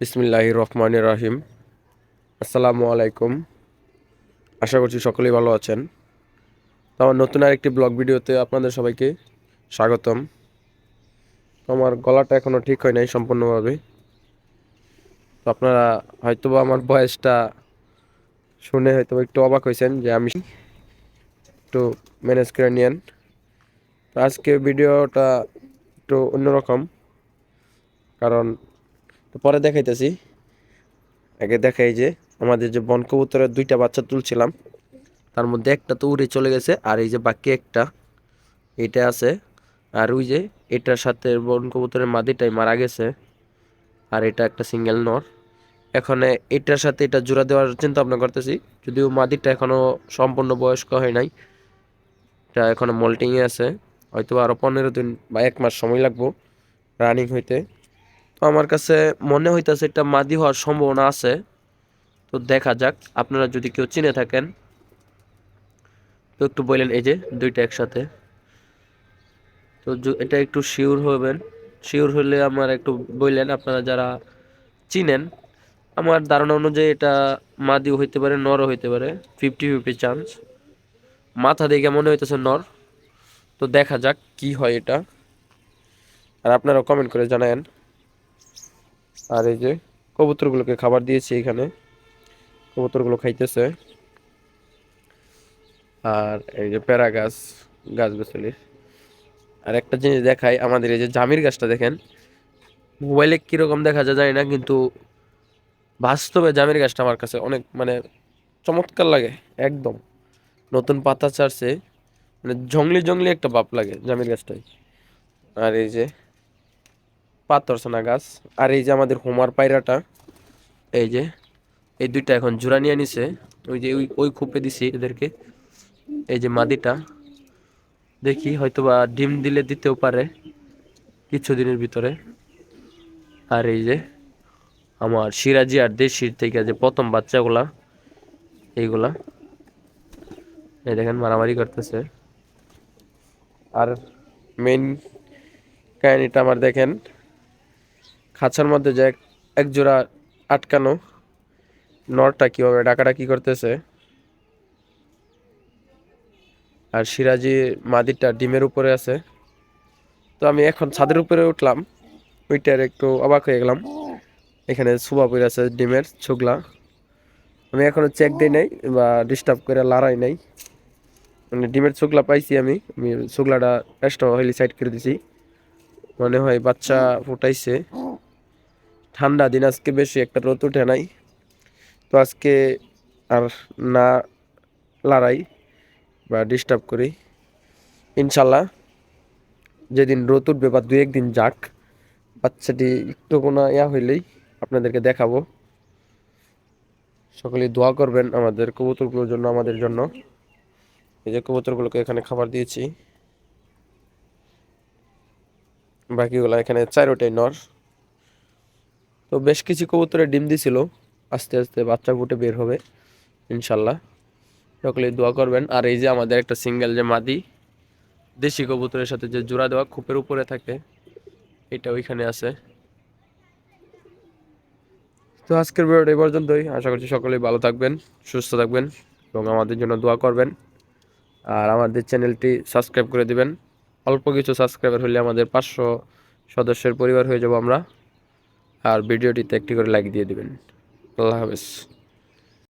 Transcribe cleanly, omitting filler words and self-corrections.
বিসমিল্লাহির রহমানির রহিম। আসসালামু আলাইকুম। আশা করছি সকলেই ভালো আছেন। তো আমার নতুন আরেকটি ব্লগ ভিডিওতে আপনাদের সবাইকে স্বাগতম। তো আমার গলাটা এখনও ঠিক হয় নাই সম্পূর্ণভাবে। তো আপনারা হয়তোবা আমার ভয়েসটা শুনে হয়তো একটু অবাক হয়েছেন যে আমি একটু ম্যানেজ করে নিয়েন। তো আজকে ভিডিওটা একটু অন্যরকম, কারণ তো পরে দেখাইতেছি। আগে দেখাই যে আমাদের যে বন কবুতরের দুইটা বাচ্চা তুলছিলাম, তার মধ্যে একটা তো উড়ে চলে গেছে, আর এই যে বাকি একটা এটা আছে। আর ওই যে এটার সাথে বন কবুতরের মাদিটাই মারা গেছে, আর এটা একটা সিঙ্গেল নর। এখন এটার সাথে এটা জোড়া দেওয়ার চিন্তা ভাবনা করতেছি, যদিও মাদিটা এখনো সম্পূর্ণ বয়স্ক হয় নাই, এটা এখনো মল্টিংয়ে আছে। হয়তো আরো 15 দিন বা 1 মাস সময় লাগবো রানিং হইতে। তো আমার কাছে মনে হইতাছে এটা মাদি হওয়ার সম্ভাবনা আছে। তো দেখা যাক, আপনারা যদি কেউ চিনে থাকেন তো একটু বললেন। এই যে দুইটা একসাথে, তো এটা একটু শিওর হবেন। শিওর হলে আমার একটু বললেন, আপনারা যারা চিনেন। আমার ধারণা অনুযায়ী এটা মাদিও হইতে পারে, নরও হইতে পারে, 50-50 চান্স। মাথা দেখে মনে হইতেছে নর। তো দেখা যাক কি হয় এটা, আর আপনারা কমেন্ট করে জানায়েন। আর এই যে কবুতরগুলোকে খাবার দিয়েছি এখানে, কবুতরগুলো খাইতেছে। আর এই যে প্যারা গাছ, গাছ গাছালি। আর একটা জিনিস দেখাই, আমাদের এই যে জামির গাছটা দেখেন, মোবাইলে কিরকম দেখা যায় জানি না, কিন্তু বাস্তবে জামের গাছটা আমার কাছে অনেক চমৎকার লাগে। একদম নতুন পাতা ছাড়ছে, জংলি জংলি একটা ভাব লাগে জামের গাছটাই। আর এই যে পাতরছানা গাছ। আর এই যে আমাদের হোমার পায়রাটা, এই যে এই দুইটা এখন জোড়া নিয়ে নিছে। ওই যে ওই ওই খোপে দিছি এদেরকে। এই যে মাদিটা, দেখি হয়তোবা ডিম দিলে দিতেও পারে কিছুদিনের ভিতরে। আর এই যে আমার সিরাজি আর দেশির থেকে যে প্রথম বাচ্চাগুলা, এইগুলা এই দেখেন মারামারি করতেছে। আর মেইন কাহিনীটা আমার দেখেন, খাঁচার মধ্যে যে এক জোড়া আটকানো নরটা কিভাবে ডাকাডাকি করতেছে, আর সিরাজি মাদিটা ডিমের উপরে আছে। তো আমি এখন ছাদের উপরে উঠলাম, ওইটার একটু অবাক হয়ে গেলাম। এখানে সুবা পড়ে আছে ডিমের ছুগলা। আমি এখনো চেক দিই নাই বা ডিস্টার্ব করে লড়াই নাই, ডিমের ছুগলা পাইছি আমি। আমি ছুগলাটা এক্সট্রা হইলি সাইড করে দিছি। মনে হয় বাচ্চা ফুটাইছে। ঠান্ডা দিন, আজকে বেশি একটা রোদ উঠে নাই। তো আজকে আর না লড়াই বা ডিস্টার্ব করি, ইনশাল্লাহ যেদিন রোদ উঠবে বা 2-1 দিন যাক, বাচ্চাটি একটু কোনো হইলেই আপনাদেরকে দেখাবো। সকলেই দোয়া করবেন আমাদের কবুতরগুলোর জন্য, আমাদের জন্য। এই যে কবুতরগুলোকে এখানে খাবার দিয়েছি, বাকিগুলো এখানে 4টাই নর। তো বেশ কিছু কবুতরের ডিম দিছিল, আস্তে আস্তে বাচ্চা ফুটে বের হবে ইনশাল্লাহ। সকলেই দোয়া করবেন। আর এই যে আমাদের একটা সিঙ্গেল যে মাদি দেশি কবুতরের সাথে যে জোড়া দেওয়া খোপের উপরে থাকে, এটা ওইখানে আছে। তো আজকের ভিডিওটা এই পর্যন্তই। আশা করছি সকলেই ভালো থাকবেন, সুস্থ থাকবেন, এবং আমাদের জন্য দোয়া করবেন। আর আমাদের চ্যানেলটি সাবস্ক্রাইব করে দিবেন। অল্প কিছু সাবস্ক্রাইবার হলে আমাদের 500 সদস্যের পরিবার হয়ে যাব আমরা। আর ভিডিওটিতে একটি করে লাইক দিয়ে দিবেন। আল্লাহ হাফেজ।